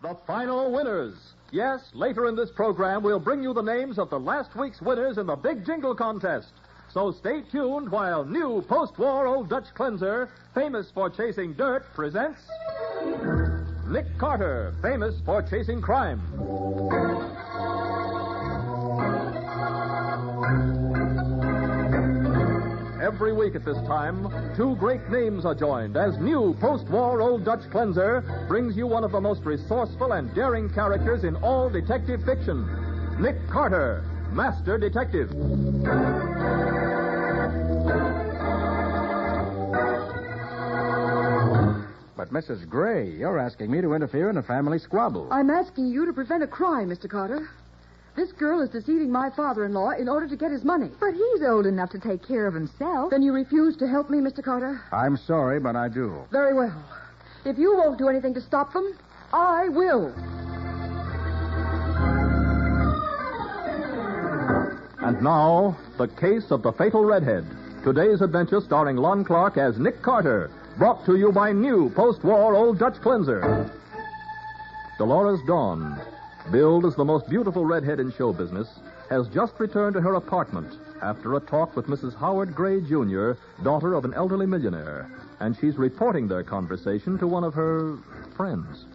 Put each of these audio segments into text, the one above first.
The final winners. Yes, later in this program, we'll bring you the names of the last week's winners in the Big Jingle Contest. So stay tuned while new post-war Old Dutch cleanser, famous for chasing dirt, presents Nick Carter, famous for chasing crime. Every week at this time, two great names are joined as new post-war Old Dutch cleanser brings you one of the most resourceful and daring characters in all detective fiction, Nick Carter, Master Detective. But, Mrs. Gray, you're asking me to interfere in a family squabble. I'm asking you to prevent a crime, Mr. Carter. This girl is deceiving my father-in-law in order to get his money. But he's old enough to take care of himself. Then you refuse to help me, Mr. Carter? I'm sorry, but I do. Very well. If you won't do anything to stop them, I will. And now, the case of the fatal Redhead. Today's adventure starring Lon Clark as Nick Carter, brought to you by new post-war Old Dutch cleanser. Dolores Dawn, billed as the most beautiful redhead in show business, has just returned to her apartment after a talk with Mrs. Howard Gray, Jr., daughter of an elderly millionaire, and she's reporting their conversation to one of her friends.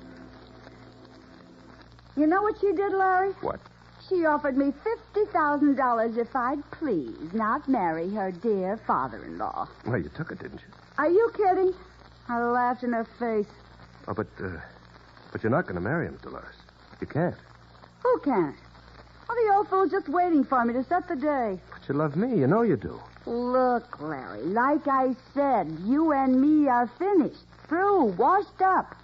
You know what she did, Larry? What? She offered me $50,000 if I'd please not marry her dear father-in-law. Well, you took it, didn't you? Are you kidding? I laughed in her face. Oh, but you're not going to marry him, Dolores. You can't. Who can't? Oh, the old fool's just waiting for me to set the day. But you love me. You know you do. Look, Larry, like I said, you and me are finished. Through, washed up.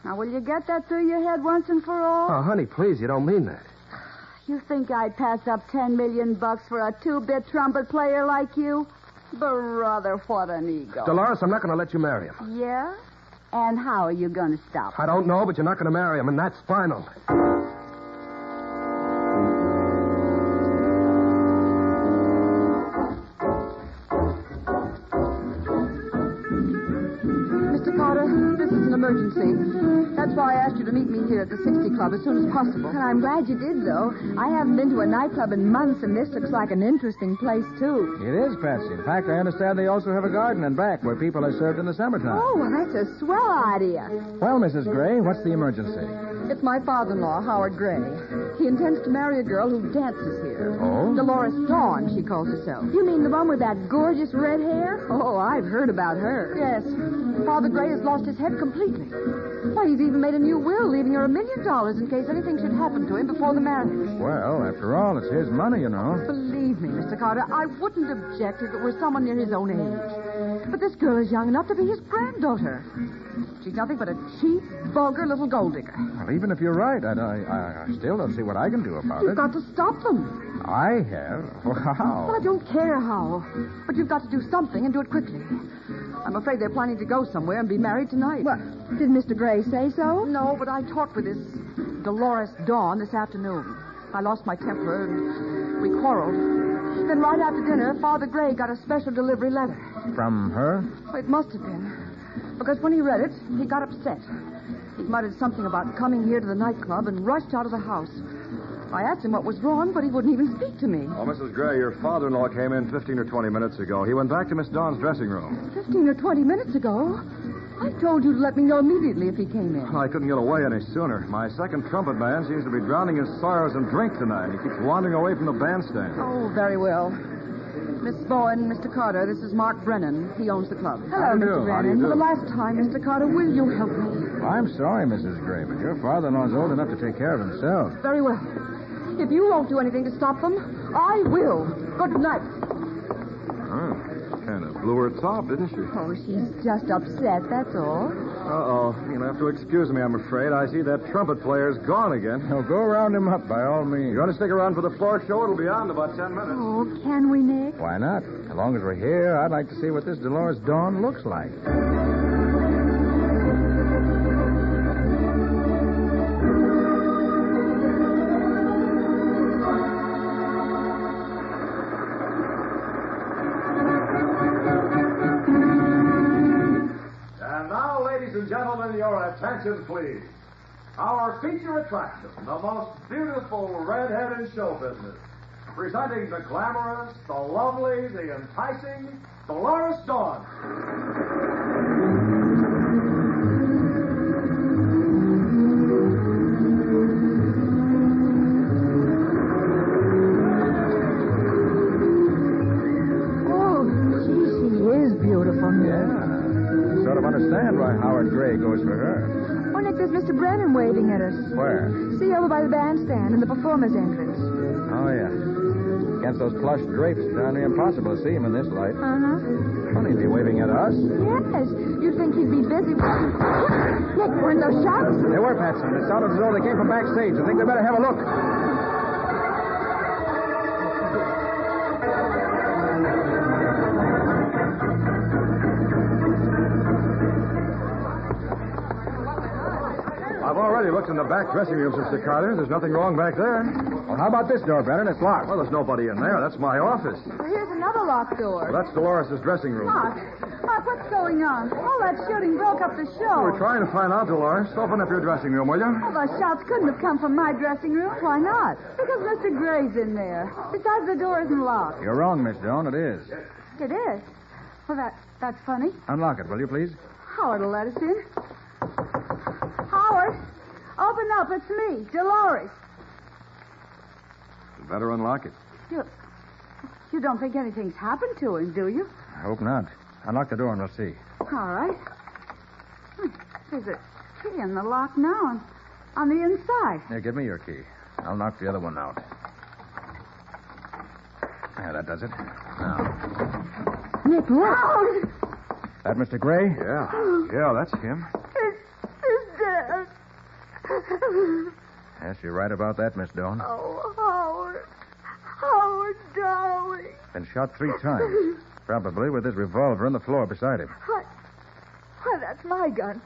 Now, will you get that through your head once and for all? Oh, honey, please, you don't mean that. You think I'd pass up $10 million for a two-bit trumpet player like you? Brother, what an ego. Dolores, I'm not going to let you marry him. Yeah? And how are you going to stop I don't know, but you're not going to marry him, and that's final. Mr. Carter, this is an emergency. That's why I asked you to meet me here at the 60 Club as soon as possible. And I'm glad you did, though. I haven't been to a nightclub in months, and this looks like an interesting place, too. It is, Patsy. In fact, I understand they also have a garden in back where people are served in the summertime. Oh, well, that's a swell idea. Well, Mrs. Gray, what's the emergency? It's my father-in-law, Howard Gray. He intends to marry a girl who dances here. Oh? Dolores Dawn, she calls herself. You mean the one with that gorgeous red hair? Oh, I've heard about her. Yes. Father Gray has lost his head completely. Why, he's even made a new will, leaving her $1 million in case anything should happen to him before the marriage. Well, after all, it's his money, you know. Believe me, Mr. Carter, I wouldn't object if it were someone near his own age. But this girl is young enough to be his granddaughter. She's nothing but a cheap, vulgar little gold digger. Well, even if you're right, I still don't see what I can do about You've it. got to stop them. I have? How? Well, I don't care how. But you've got to do something and do it quickly. I'm afraid they're planning to go somewhere and be married tonight. What? Did Mr. Gray say so? No, but I talked with this Dolores Dawn this afternoon. I lost my temper and we quarreled. Then right after dinner, Father Gray got a special delivery letter. From her? Well, it must have been. Because when he read it, he got upset. He muttered something about coming here to the nightclub and rushed out of the house. I asked him what was wrong, but he wouldn't even speak to me. Oh, Mrs. Gray, your father-in-law came in 15 or 20 minutes ago. He went back to Miss Dawn's dressing room. 15 or 20 minutes ago? I told you to let me know immediately if he came in. Well, I couldn't get away any sooner. My second trumpet man seems to be drowning his sorrows in drink tonight. He keeps wandering away from the bandstand. Oh, very well. Miss Bowen, Mr. Carter, this is Mark Brennan. He owns the club. Hello, Mr. Brennan. For the last time, Mr. Carter, will you help me? I'm sorry, Mrs. Gray, but your father-in-law's old enough to take care of himself. Very well. If you won't do anything to stop them, I will. Good night. Kind of blew her top, didn't she? Oh, she's just upset, that's all. Uh-oh. You'll have to excuse me, I'm afraid. I see that trumpet player's gone again. Now, go round him up, by all means. You want to stick around for the floor show? It'll be on in about 10 minutes. Oh, can we, Nick? Why not? As long as we're here, I'd like to see what this Dolores Dawn looks like. And now, ladies and gentlemen, your attention, please. our feature attraction, the most beautiful redhead in show business. Presenting the glamorous, the lovely, the enticing Dolores Dawn. Understand why Howard Gray goes for her. Oh, Nick, there's Mr. Brennan waving at us. Where? See, over by the bandstand in the performer's entrance. Oh, yeah. Against those plush drapes, it's darn near impossible to see him in this light. Uh-huh. Funny, is he waving at us? Yes. You'd think he'd be busy. Nick, weren't those shots? They were, Patsy. It sounded as though they came from backstage. I think they better have a look. I've already looked in the back dressing rooms, Mr. Carter. There's nothing wrong back there. Well, how about this door, Brennan? It's locked. Well, there's nobody in there. That's my office. Well, here's another locked door. Well, that's Dolores' dressing room. Mark, what's going on? All that shooting broke up the show. We're trying to find out, Dolores. Open up your dressing room, will you? Well, those shots couldn't have come from my dressing room. Why not? Because Mr. Gray's in there. Besides, the door isn't locked. You're wrong, Miss Dawn. It is. It is. Well, that's funny. Unlock it, will you, please? Howard will let us in. Howard, open up. It's me, Dolores. You better unlock it. You don't think anything's happened to him, do you? I hope not. Unlock the door and we'll see. All right. There's a key in the lock now and on the inside. Here, give me your key. I'll knock the other one out. Yeah, that does it. Now. Nick, look. That Mr. Gray? Yeah, that's him. He's dead. Yes, you're right about that, Miss Dawn. Oh, Howard. Howard, darling. Been shot 3 times. Probably with his revolver on the floor beside him. Why, that's my gun.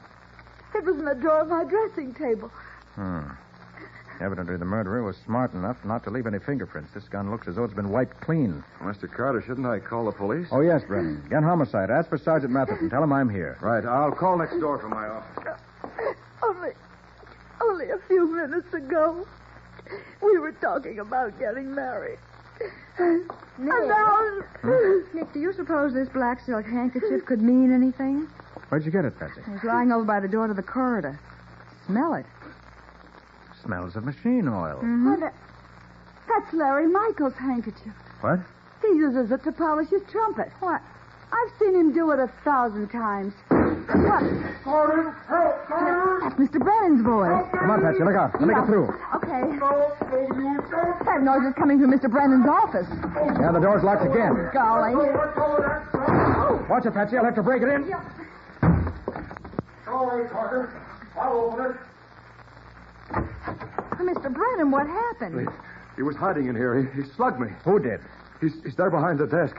It was in the drawer of my dressing table. Evidently, the murderer was smart enough not to leave any fingerprints. This gun looks as though it's been wiped clean. Mr. Carter, shouldn't I call the police? Oh, yes, Brennan. Gun homicide. Ask for Sergeant Matheson. Tell him I'm here. Right. I'll call next door from my office. Only a few minutes ago, we were talking about getting married. Nick. And now... Nick, do you suppose this black silk handkerchief could mean anything? Where'd you get it, Patsy? It was lying over by the door to the corridor. Smell it. Smells of machine oil. Mm-hmm. Well, that's Larry Michael's handkerchief. What? He uses it to polish his trumpet. What? I've seen him do it 1,000 times. What? Carter, help, Carter! That's Mr. Brennan's voice. Come on, Patsy. Look out. Let me get through. Okay. No, you don't. That noise is coming from Mr. Brennan's office. Yeah, the door's locked again. Golly. Watch it, Patsy. I'll have to break it in. All right, Carter. I'll open it. Mr. Brennan, what happened? He was hiding in here. He slugged me. Who did? He's there behind the desk.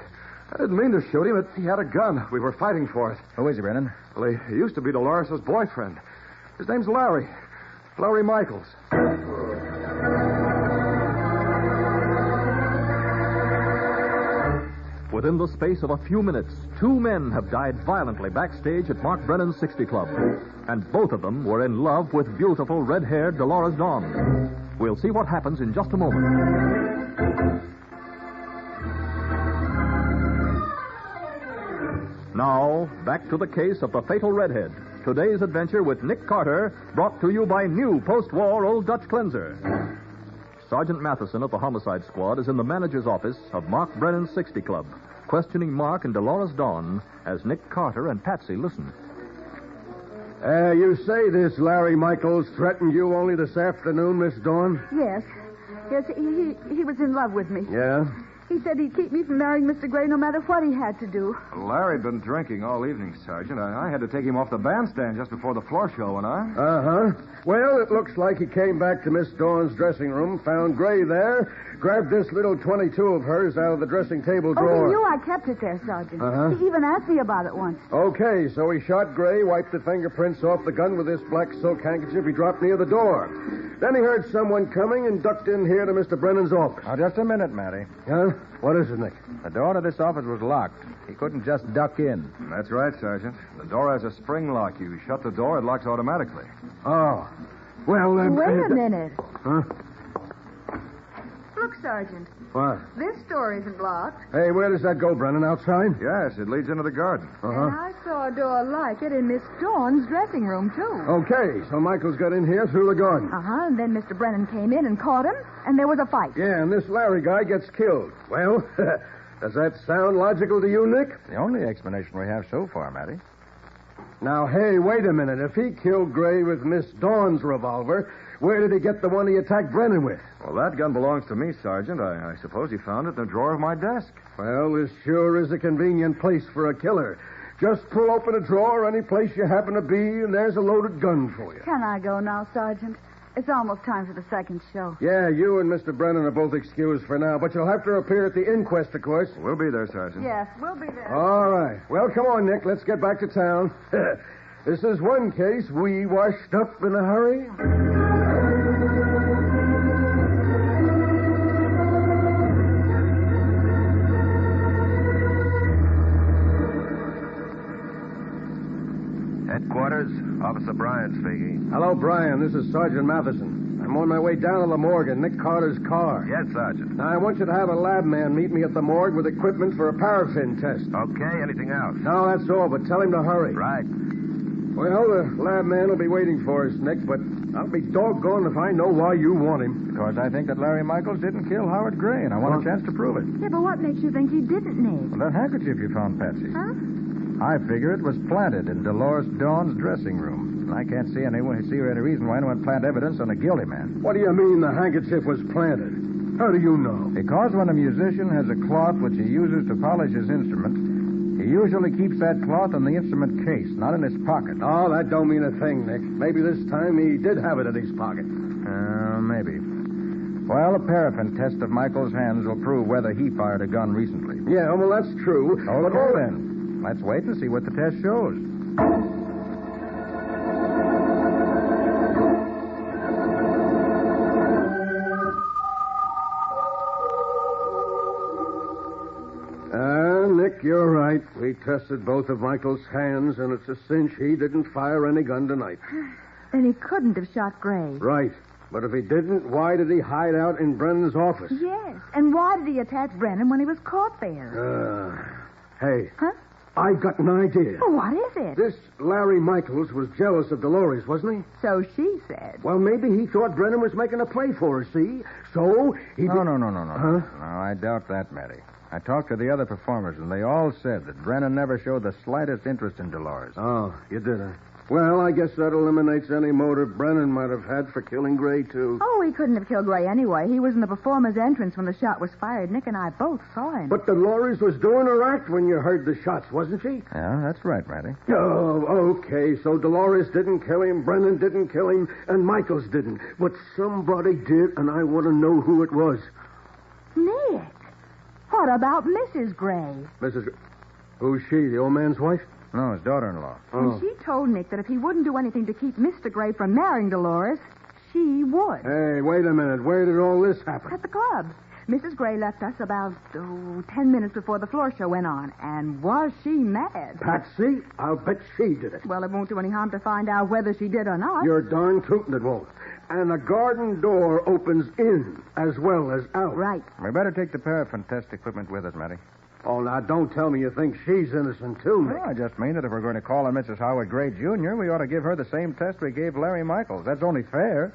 I didn't mean to shoot him, but he had a gun. We were fighting for it. Who is he, Brennan? Well, he used to be Dolores' boyfriend. His name's Larry. Larry Michaels. Within the space of a few minutes, 2 men have died violently backstage at Mark Brennan's 60 Club. And both of them were in love with beautiful red-haired Dolores Dawn. We'll see what happens in just a moment. Now, back to the case of the fatal redhead. Today's adventure with Nick Carter, brought to you by new post-war Old Dutch Cleanser. Sergeant Matheson of the Homicide Squad is in the manager's office of Mark Brennan's 60 Club, questioning Mark and Dolores Dawn as Nick Carter and Patsy listen. You say this Larry Michaels threatened you only this afternoon, Miss Dawn? Yes. Yes, he was in love with me. Yeah? He said he'd keep me from marrying Mr. Gray no matter what he had to do. Larry'd been drinking all evening, Sergeant. I had to take him off the bandstand just before the floor show went on. Uh-huh. Well, it looks like he came back to Miss Dawn's dressing room, found Gray there, grabbed this little .22 of hers out of the dressing table drawer. Oh, he knew I kept it there, Sergeant. Uh-huh. He even asked me about it once. Okay, so he shot Gray, wiped the fingerprints off the gun with this black silk handkerchief he dropped near the door. Then he heard someone coming and ducked in here to Mr. Brennan's office. Now, just a minute, Matty. Huh? What is it, Nick? The door to this office was locked. He couldn't just duck in. That's right, Sergeant. The door has a spring lock. You shut the door, it locks automatically. Oh. Well, Wait a minute. Huh? Look, Sergeant. What? This door isn't locked. Hey, where does that go, Brennan? Outside? Yes, it leads into the garden. And Uh-huh. I saw a door like it in Miss Dawn's dressing room, too. Okay, so Michael's got in here through the garden. Uh-huh, and then Mr. Brennan came in and caught him, and there was a fight. Yeah, and this Larry guy gets killed. Well, does that sound logical to you, Nick? The only explanation we have so far, Matty. Now, hey, wait a minute. If he killed Gray with Miss Dawn's revolver, where did he get the one he attacked Brennan with? Well, that gun belongs to me, Sergeant. I suppose he found it in the drawer of my desk. Well, this sure is a convenient place for a killer. Just pull open a drawer any place you happen to be, and there's a loaded gun for you. Can I go now, Sergeant? It's almost time for the second show. Yeah, you and Mr. Brennan are both excused for now, but you'll have to appear at the inquest, of course. We'll be there, Sergeant. Yes, we'll be there. All right. Well, come on, Nick. Let's get back to town. This is one case we washed up in a hurry. Headquarters, Officer Brian speaking. Hello, Brian. This is Sergeant Matheson. I'm on my way down to the morgue in Nick Carter's car. Yes, Sergeant. Now, I want you to have a lab man meet me at the morgue with equipment for a paraffin test. Okay, anything else? No, that's all, but tell him to hurry. Right. Well, the lab man will be waiting for us, Nick, but I'll be doggone if I know why you want him. Because I think that Larry Michaels didn't kill Howard Gray, and I want a chance to prove it. Yeah, but what makes you think he didn't, Nick? Well, that handkerchief you found, Patsy. Huh? I figure it was planted in Dolores Dawn's dressing room. I can't see any reason why anyone plant evidence on a guilty man. What do you mean the handkerchief was planted? How do you know? Because when a musician has a cloth which he uses to polish his instrument, he usually keeps that cloth in the instrument case, not in his pocket. Oh, that don't mean a thing, Nick. Maybe this time he did have it in his pocket. Maybe. Well, a paraffin test of Michael's hands will prove whether he fired a gun recently. Yeah, well, that's true. Okay, then. Let's wait and see what the test shows. Nick, you're right. We tested both of Michael's hands, and it's a cinch he didn't fire any gun tonight. Then he couldn't have shot Gray. Right. But if he didn't, why did he hide out in Brennan's office? Yes. And why did he attack Brennan when he was caught there? Hey. Huh? I got an idea. Well, what is it? This Larry Michaels was jealous of Dolores, wasn't he? So she said. Well, maybe he thought Brennan was making a play for her, see? So he... No. Huh? No, I doubt that, Matty. I talked to the other performers, and they all said that Brennan never showed the slightest interest in Dolores. Oh, you did, huh? Well, I guess that eliminates any motive Brennan might have had for killing Gray, too. Oh, he couldn't have killed Gray anyway. He was in the performer's entrance when the shot was fired. Nick and I both saw him. But Dolores was doing her act when you heard the shots, wasn't she? Yeah, that's right, Matty. Oh, okay. So Dolores didn't kill him, Brennan didn't kill him, and Michaels didn't. But somebody did, and I want to know who it was. Nick, what about Mrs. Gray? Who's she, the old man's wife? No, his daughter-in-law. Oh. And she told Nick that if he wouldn't do anything to keep Mr. Gray from marrying Dolores, she would. Hey, wait a minute. Where did all this happen? At the club. Mrs. Gray left us about 10 minutes before the floor show went on. And was she mad? Patsy? I'll bet she did it. Well, it won't do any harm to find out whether she did or not. You're darn tootin' it won't. And the garden door opens in as well as out. Right. We better take the paraffin test equipment with us, Matty. Oh, now, don't tell me you think she's innocent, too, Nick. Well, I just mean that if we're going to call her Mrs. Howard Gray, Jr., we ought to give her the same test we gave Larry Michaels. That's only fair.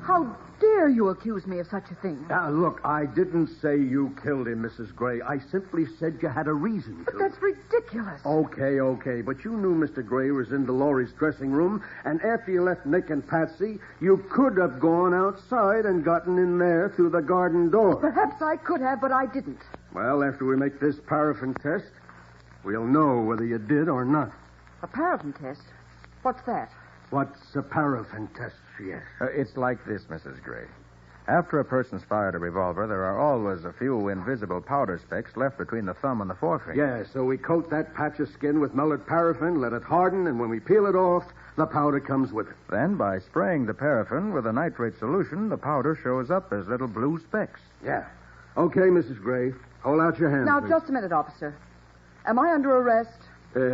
How dare you accuse me of such a thing? Now, look, I didn't say you killed him, Mrs. Gray. I simply said you had a reason to. But that's ridiculous. Okay. But you knew Mr. Gray was in Dolores' dressing room, and after you left Nick and Patsy, you could have gone outside and gotten in there through the garden door. Perhaps I could have, but I didn't. Well, after we make this paraffin test, we'll know whether you did or not. A paraffin test? What's that? What's a paraffin test, she asked? It's like this, Mrs. Gray. After a person's fired a revolver, there are always a few invisible powder specks left between the thumb and the forefinger. Yeah, so we coat that patch of skin with melted paraffin, let it harden, and when we peel it off, the powder comes with it. Then, by spraying the paraffin with a nitrate solution, the powder shows up as little blue specks. Yeah. Okay, Mrs. Gray. Hold out your hand. Now, please. just a minute, officer. Am I under arrest? No.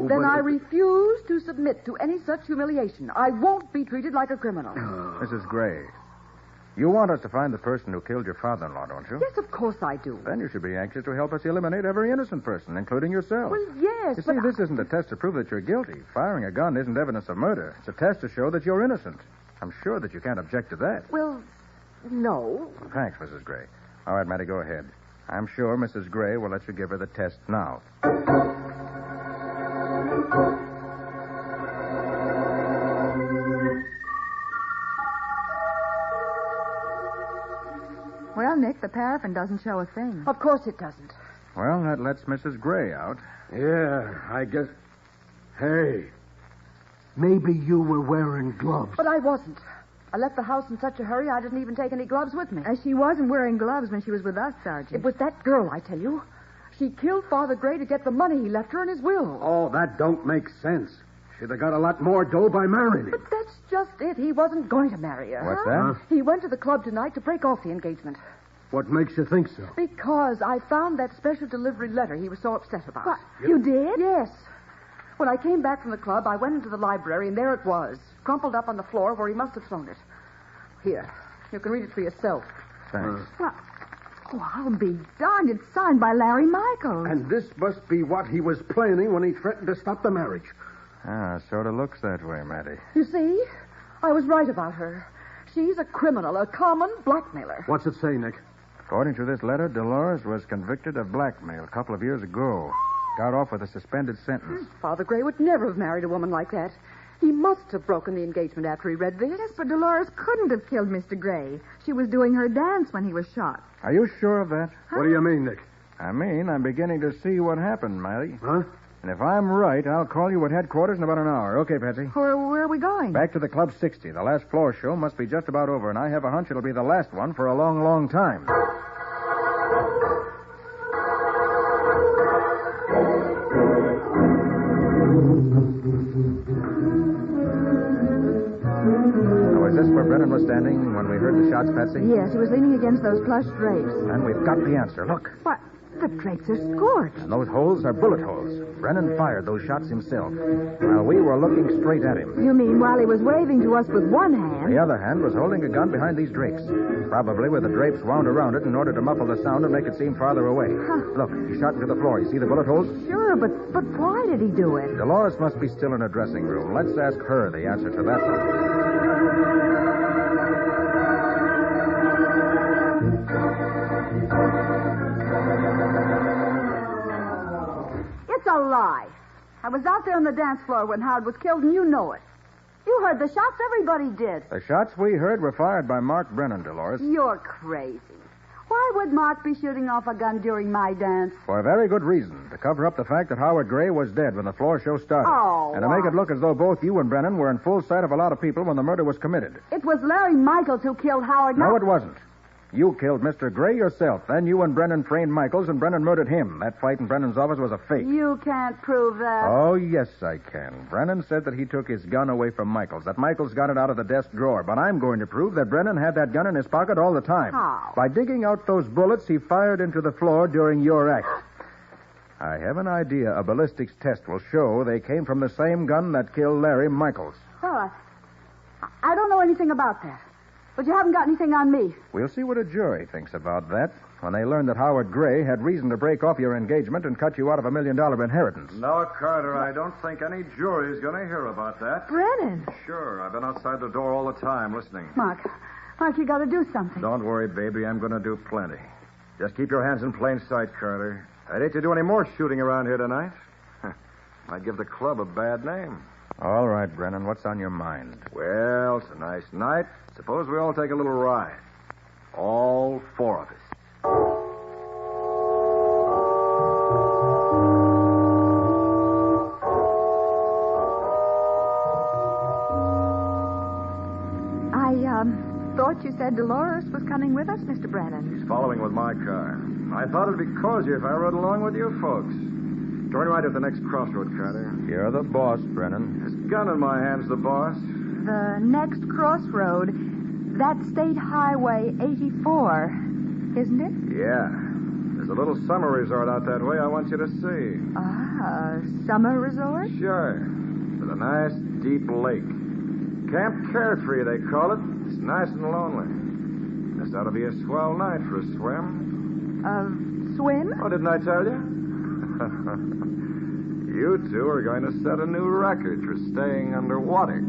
Then but I refuse to submit to any such humiliation. I won't be treated like a criminal. Mrs. Gray, you want us to find the person who killed your father-in-law, don't you? Yes, of course I do. Then you should be anxious to help us eliminate every innocent person, including yourself. Well, yes, You but see, this isn't a test to prove that you're guilty. Firing a gun isn't evidence of murder. It's a test to show that you're innocent. I'm sure that you can't object to that. Well, no. Thanks, Mrs. Gray. All right, Matty, go ahead. I'm sure Mrs. Gray will let you give her the test now. Well, Nick, the paraffin doesn't show a thing. Of course it doesn't. Well, that lets Mrs. Gray out. Yeah, I guess. Hey, maybe you were wearing gloves. But I wasn't. I left the house in such a hurry I didn't even take any gloves with me. She wasn't wearing gloves when she was with us, Sergeant. It was that girl, I tell you. She killed Father Gray to get the money he left her in his will. Oh, that don't make sense. She'd have got a lot more dough by marrying him. But that's just it. He wasn't going to marry her. What's that? He went to the club tonight to break off the engagement. What makes you think so? Because I found that special delivery letter he was so upset about. What? You did? Yes. When I came back from the club, I went into the library, and there it was, crumpled up on the floor where he must have thrown it. Here, you can read it for yourself. Thanks. Well, I'll be darned. It's signed by Larry Michaels. And this must be what he was planning when he threatened to stop the marriage. Sort of looks that way, Matty. You see? I was right about her. She's a criminal, a common blackmailer. What's it say, Nick? According to this letter, Dolores was convicted of blackmail a couple of years ago. Got off with a suspended sentence. Father Gray would never have married a woman like that. He must have broken the engagement after he read this. Yes, but Dolores couldn't have killed Mr. Gray. She was doing her dance when he was shot. Are you sure of that? What do you mean, Nick? I mean, I'm beginning to see what happened, Matty. Huh? And if I'm right, I'll call you at headquarters in about an hour. Okay, Patsy? Where are we going? Back to the Club 60. The last floor show must be just about over, and I have a hunch it'll be the last one for a long, long time. So is this where Brennan was standing when we heard the shots, Patsy? Yes, he was leaning against those plush drapes. And we've got the answer. Look. What? The drapes are scorched. And those holes are bullet holes. Brennan fired those shots himself. While we were looking straight at him. You mean while he was waving to us with one hand? The other hand was holding a gun behind these drapes. Probably with the drapes wound around it in order to muffle the sound and make it seem farther away. Huh. Look, he shot into the floor. You see the bullet holes? Sure, but why did he do it? Dolores must be still in her dressing room. Let's ask her the answer to that one. It's a lie. I was out there on the dance floor when Howard was killed, and you know it. You heard the shots. Everybody did. The shots we heard were fired by Mark Brennan, Dolores. You're crazy. Why would Mark be shooting off a gun during my dance? For a very good reason. To cover up the fact that Howard Gray was dead when the floor show started. Oh, And to make it look as though both you and Brennan were in full sight of a lot of people when the murder was committed. It was Larry Michaels who killed Howard. No, it wasn't. You killed Mr. Gray yourself. Then you and Brennan framed Michaels, and Brennan murdered him. That fight in Brennan's office was a fake. You can't prove that. Oh, yes, I can. Brennan said that he took his gun away from Michaels, that Michaels got it out of the desk drawer. But I'm going to prove that Brennan had that gun in his pocket all the time. How? By digging out those bullets he fired into the floor during your act. I have an idea a ballistics test will show they came from the same gun that killed Larry Michaels. Well, I don't know anything about that. But you haven't got anything on me. We'll see what a jury thinks about that when they learn that Howard Gray had reason to break off your engagement and cut you out of $1 million inheritance. No, Carter, I don't think any jury's going to hear about that. Brennan. Sure, I've been outside the door all the time listening. Mark, you got to do something. Don't worry, baby, I'm going to do plenty. Just keep your hands in plain sight, Carter. I'd hate to do any more shooting around here tonight. Might give the club a bad name. All right, Brennan, what's on your mind? Well, it's a nice night. Suppose we all take a little ride. All four of us. I thought you said Dolores was coming with us, Mr. Brennan. He's following with my car. I thought it'd be cozier if I rode along with you folks. Turn right at the next crossroad, Carter. You're the boss, Brennan. This gun in my hand's the boss. The next crossroad. That's State Highway 84, isn't it? Yeah. There's a little summer resort out that way I want you to see. Ah, summer resort? Sure. With a nice, deep lake. Camp Carefree, they call it. It's nice and lonely. This ought to be a swell night for a swim. Swim? Oh, didn't I tell you? You two are going to set a new record for staying underwater.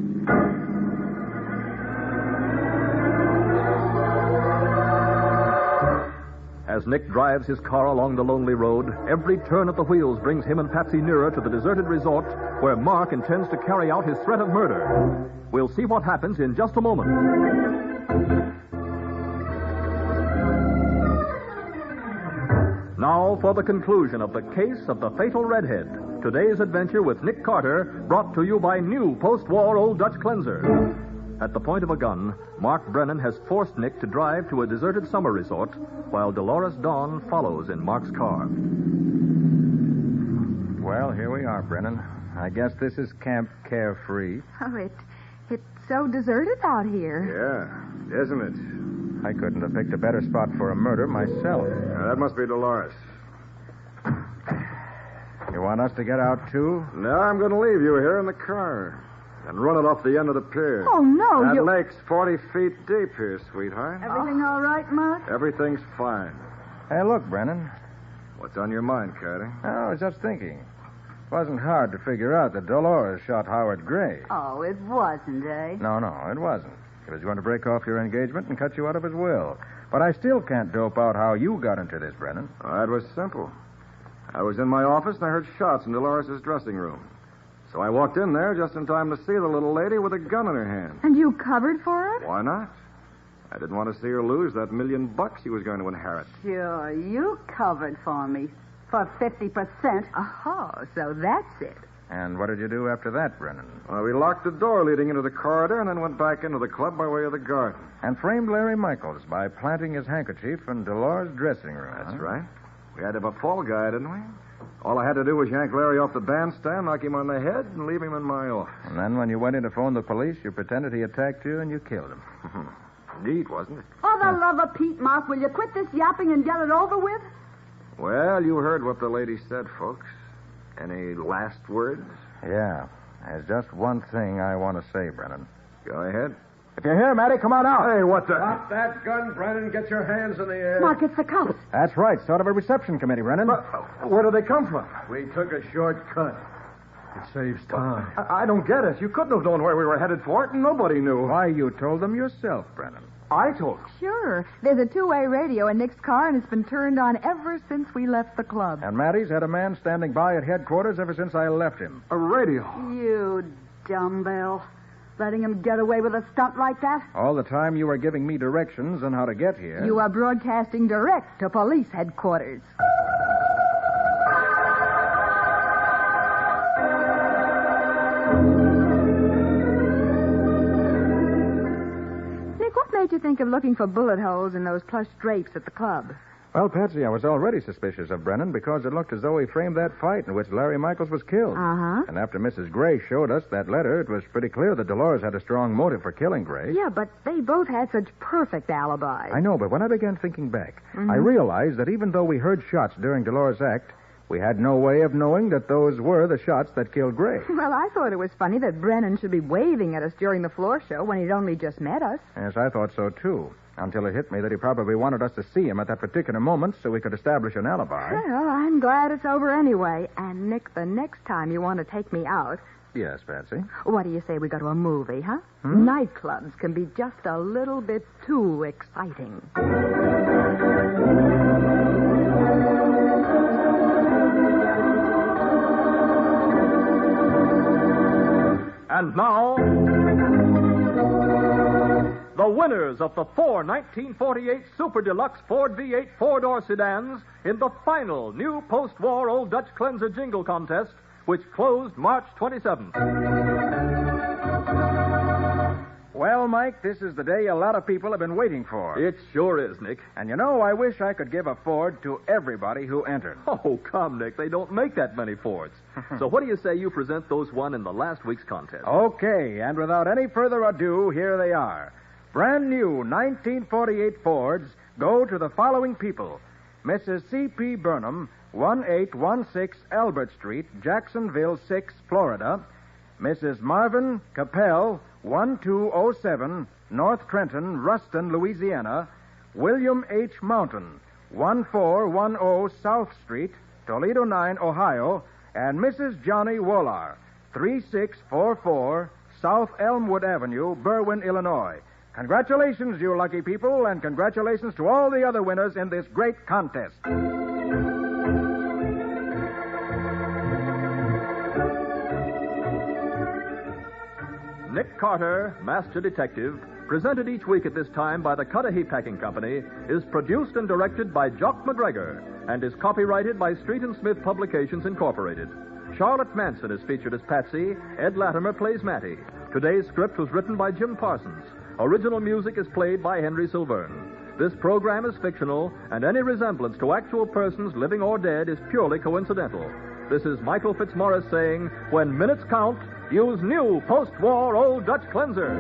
As Nick drives his car along the lonely road, every turn of the wheels brings him and Patsy nearer to the deserted resort where Mark intends to carry out his threat of murder. We'll see what happens in just a moment. Now for the conclusion of the case of the fatal Redhead. Today's adventure with Nick Carter, brought to you by new post-war Old Dutch Cleanser. At the point of a gun, Mark Brennan has forced Nick to drive to a deserted summer resort, while Dolores Dawn follows in Mark's car. Well, here we are, Brennan. I guess this is Camp Carefree. Oh, it's so deserted out here. Yeah, isn't it? I couldn't have picked a better spot for a murder myself. That must be Dolores. You want us to get out, too? No, I'm going to leave you here in the car and run it off the end of the pier. Oh, no, That you... lake's 40 feet deep here, sweetheart. Everything all right, Mark? Everything's fine. Hey, look, Brennan. What's on your mind, Carter? I was just thinking. It wasn't hard to figure out that Dolores shot Howard Gray. Oh, it wasn't, eh? No, it wasn't. He was going to break off your engagement and cut you out of his will. But I still can't dope out how you got into this, Brennan. Oh, it was simple. I was in my office and I heard shots in Dolores' dressing room. So I walked in there just in time to see the little lady with a gun in her hand. And you covered for her? Why not? I didn't want to see her lose that $1 million she was going to inherit. Sure, you covered for me. For 50%. Oh, so that's it. And what did you do after that, Brennan? Well, we locked the door leading into the corridor and then went back into the club by way of the garden. And framed Larry Michaels by planting his handkerchief in Dolores' dressing room. That's huh? right. We had to have a fall guy, didn't we? All I had to do was yank Larry off the bandstand, knock him on the head, and leave him in my office. And then when you went in to phone the police, you pretended he attacked you and you killed him. Neat, wasn't it? Oh, the love of Pete, Mark, will you quit this yapping and get it over with? Well, you heard what the lady said, folks. Any last words? Yeah. There's just one thing I want to say, Brennan. Go ahead. If you're here, Matty, come on out. Hey, what the... Drop that gun, Brennan. Get your hands in the air. Mark, it's the cops. That's right. Sort of a reception committee, Brennan. Where do they come from? We took a shortcut. It saves time. I don't get it. You couldn't have known where we were headed for it, and nobody knew. Why, you told them yourself, Brennan. I told them. Sure. There's a two-way radio in Nick's car, and it's been turned on ever since we left the club. And Matty's had a man standing by at headquarters ever since I left him. A radio. You dumbbell. Letting him get away with a stunt like that? All the time you were giving me directions on how to get here. You are broadcasting direct to police headquarters. Nick, what made you think of looking for bullet holes in those plush drapes at the club? Well, Patsy, I was already suspicious of Brennan because it looked as though he framed that fight in which Larry Michaels was killed. Uh-huh. And after Mrs. Gray showed us that letter, it was pretty clear that Dolores had a strong motive for killing Gray. Yeah, but they both had such perfect alibis. I know, but when I began thinking back, I realized that even though we heard shots during Dolores' act, we had no way of knowing that those were the shots that killed Gray. Well, I thought it was funny that Brennan should be waving at us during the floor show when he'd only just met us. Yes, I thought so, too. Until it hit me that he probably wanted us to see him at that particular moment so we could establish an alibi. Well, I'm glad it's over anyway. And, Nick, the next time you want to take me out, Yes, Patsy. what do you say we go to a movie, huh? Nightclubs can be just a little bit too exciting. And now, the winners of the four 1948 Super Deluxe Ford V8 four-door sedans in the final new post-war Old Dutch Cleanser Jingle Contest, which closed March 27th. Well, Mike, this is the day a lot of people have been waiting for. It sure is, Nick. And you know, I wish I could give a Ford to everybody who entered. Oh, come, Nick. They don't make that many Fords. So what do you say you present those won in the last week's contest? Okay, and without any further ado, here they are. Brand new 1948 Fords go to the following people. Mrs. C.P. Burnham, 1816 Albert Street, Jacksonville 6, Florida. Mrs. Marvin Capel, 1207 North Trenton, Ruston, Louisiana. William H. Mountain, 1410 South Street, Toledo 9, Ohio. And Mrs. Johnny Wolar, 3644 South Elmwood Avenue, Berwyn, Illinois. Congratulations, you lucky people, and congratulations to all the other winners in this great contest. Nick Carter, Master Detective, presented each week at this time by the Cudahy Packing Company, is produced and directed by Jock McGregor and is copyrighted by Street and Smith Publications, Incorporated. Charlotte Manson is featured as Patsy. Ed Latimer plays Matty. Today's script was written by Jim Parsons. Original music is played by Henry Silverne. This program is fictional, and any resemblance to actual persons, living or dead, is purely coincidental. This is Michael Fitzmaurice saying, when minutes count, use new post-war Old Dutch Cleanser.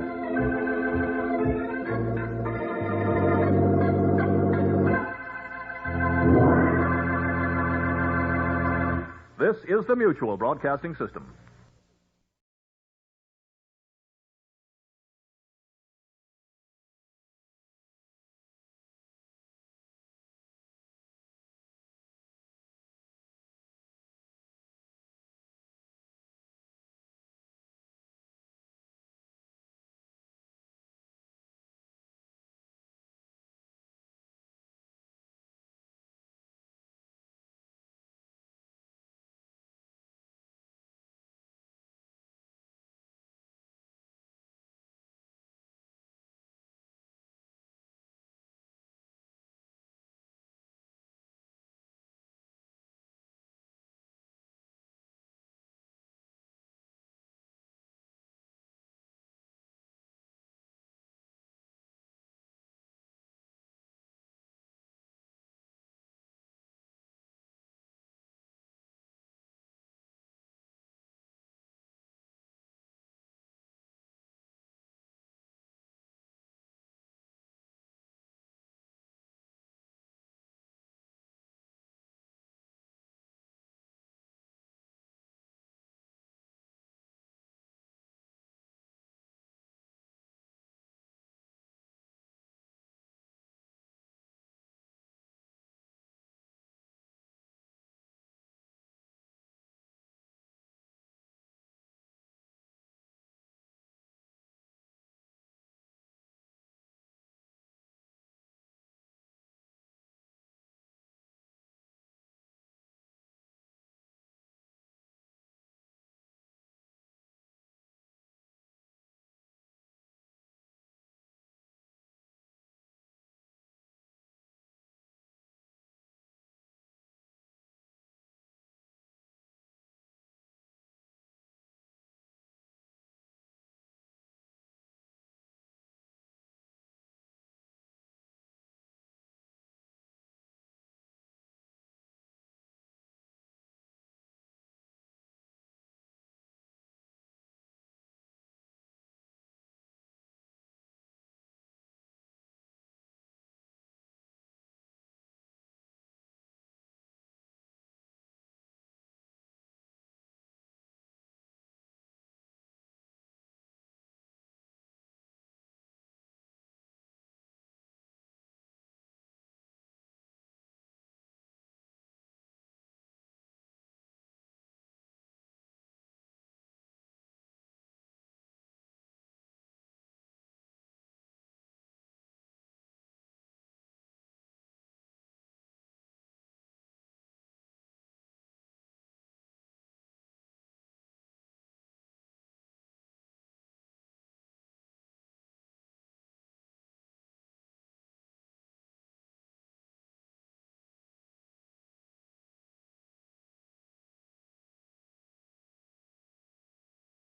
This is the Mutual Broadcasting System.